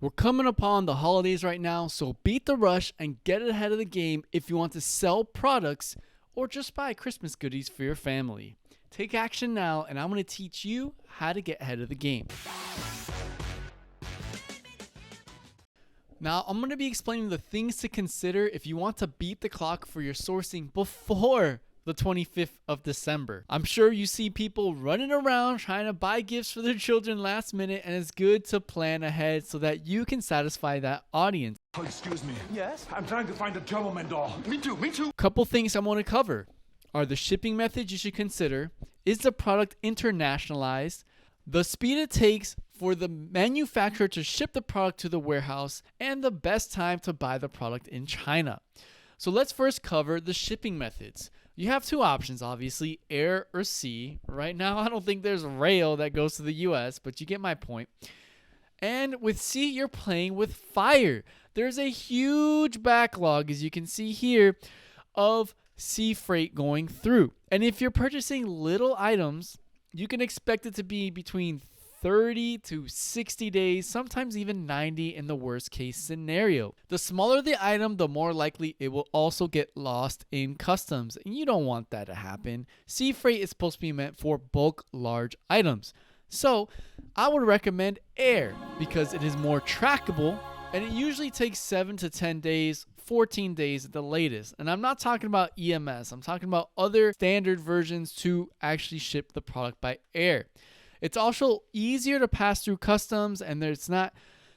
We're coming upon the holidays right now, so beat the rush and get ahead of the game if you want to sell products or just buy Christmas goodies for your family. Take action now, and I'm going to teach you how to get ahead of the game. Now, I'm going to be explaining the things to consider if you want to beat the clock for your sourcing before the 25th of December. I'm sure you see people running around trying to buy gifts for their children last minute, and it's good to plan ahead so that you can satisfy that audience. Oh, excuse me. Yes? I'm trying to find a gentleman doll. Me too. Couple things I want to cover are the shipping methods you should consider. Is the product internationalized? The speed it takes for the manufacturer to ship the product to the warehouse, and the best time to buy the product in China. So let's first cover the shipping methods. You have two options, obviously, air or sea. Right now, I don't think there's rail that goes to the US, but you get my point. And with sea, you're playing with fire. There's a huge backlog, as you can see here, of sea freight going through. And if you're purchasing little items, you can expect it to be between 30 to 60 days, sometimes even 90 in the worst case scenario. The smaller the item, the more likely it will also get lost in customs, and you don't want that to happen. Sea freight is supposed to be meant for bulk large items. So I would recommend air because it is more trackable, and it usually takes 7 to 10 days, 14 days at the latest. And I'm not talking about EMS. I'm talking about other standard versions to actually ship the product by air. It's also easier to pass through customs, and it's not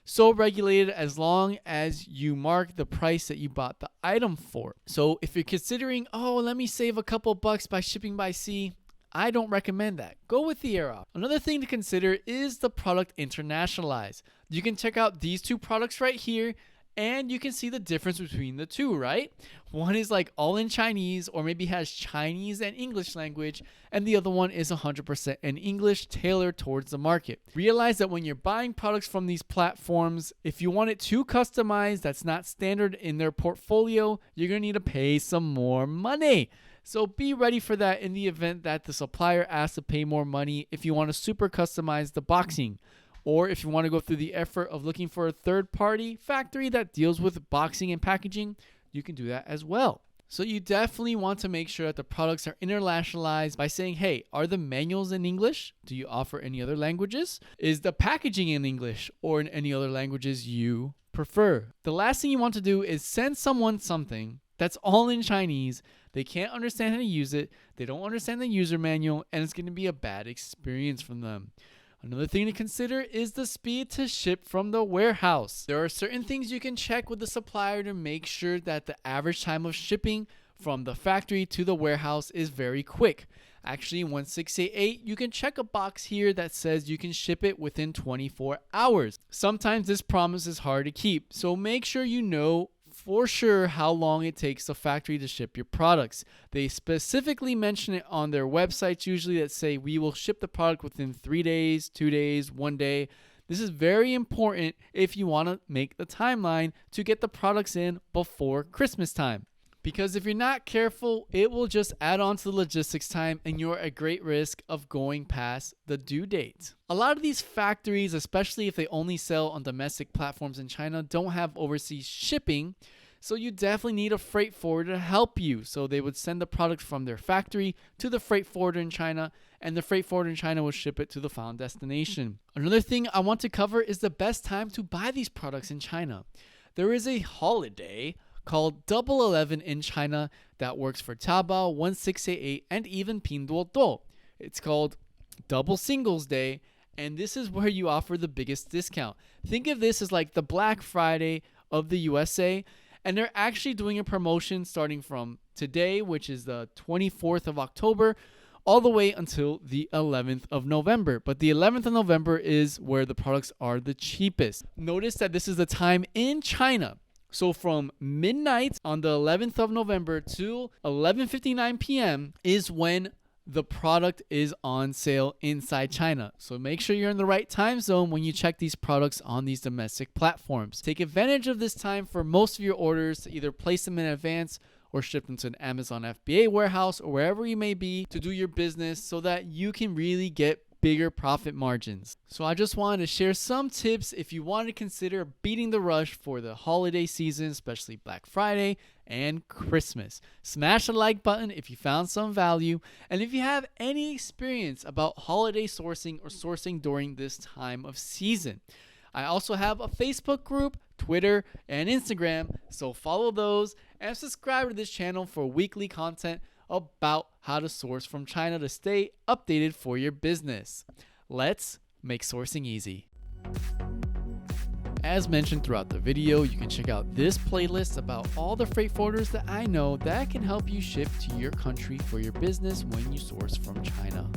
so regulated as long as you mark the price that you bought the item for. So if you're considering, let me save a couple bucks by shipping by sea, I don't recommend that. Go with the air option. Another thing to consider is the product internationalized. You can check out these two products right here, and you can see the difference between the two, right? One is like all in Chinese, or maybe has Chinese and English language, and the other one is 100% in English, tailored towards the market. Realize that when you're buying products from these platforms, if you want it too customized, that's not standard in their portfolio, you're going to need to pay some more money. So be ready for that in the event that the supplier asks to pay more money if you want to super customize the boxing. Or if you want to go through the effort of looking for a third-party factory that deals with boxing and packaging, you can do that as well. So you definitely want to make sure that the products are internationalized by saying, hey, are the manuals in English? Do you offer any other languages? Is the packaging in English or in any other languages you prefer? The last thing you want to do is send someone something that's all in Chinese. They can't understand how to use it. They don't understand the user manual, and it's going to be a bad experience for them. Another thing to consider is the speed to ship from the warehouse. There are certain things you can check with the supplier to make sure that the average time of shipping from the factory to the warehouse is very quick. Actually, in 1688, you can check a box here that says you can ship it within 24 hours. Sometimes this promise is hard to keep, so make sure you know for sure how long it takes the factory to ship your products. They specifically mention it on their websites usually that say we will ship the product within 3 days, 2 days, 1 day. This is very important if you want to make the timeline to get the products in before Christmas time. Because if you're not careful, it will just add on to the logistics time, and you're at great risk of going past the due date. A lot of these factories, especially if they only sell on domestic platforms in China, don't have overseas shipping. So you definitely need a freight forwarder to help you. So they would send the product from their factory to the freight forwarder in China, and the freight forwarder in China will ship it to the final destination. Another thing I want to cover is the best time to buy these products in China. There is a holiday called Double 11 in China that works for Taobao, 1688, and even Pinduoduo. It's called Double Singles Day, and this is where you offer the biggest discount. Think of this as like the Black Friday of the USA, and they're actually doing a promotion starting from today, which is the 24th of October, all the way until the 11th of November. But the 11th of November is where the products are the cheapest. Notice that this is the time in China. So from midnight on the 11th of November to 11:59 p.m. is when the product is on sale inside China. So make sure you're in the right time zone when you check these products on these domestic platforms. Take advantage of this time for most of your orders to either place them in advance or ship them to an Amazon FBA warehouse or wherever you may be to do your business so that you can really get bigger profit margins. So I just wanted to share some tips if you want to consider beating the rush for the holiday season, especially Black Friday and Christmas. Smash the like button if you found some value, and if you have any experience about holiday sourcing or sourcing during this time of season. I also have a Facebook group, Twitter, and Instagram, so follow those and subscribe to this channel for weekly content about how to source from China to stay updated for your business. Let's make sourcing easy. As mentioned throughout the video, you can check out this playlist about all the freight forwarders that I know that can help you ship to your country for your business when you source from China.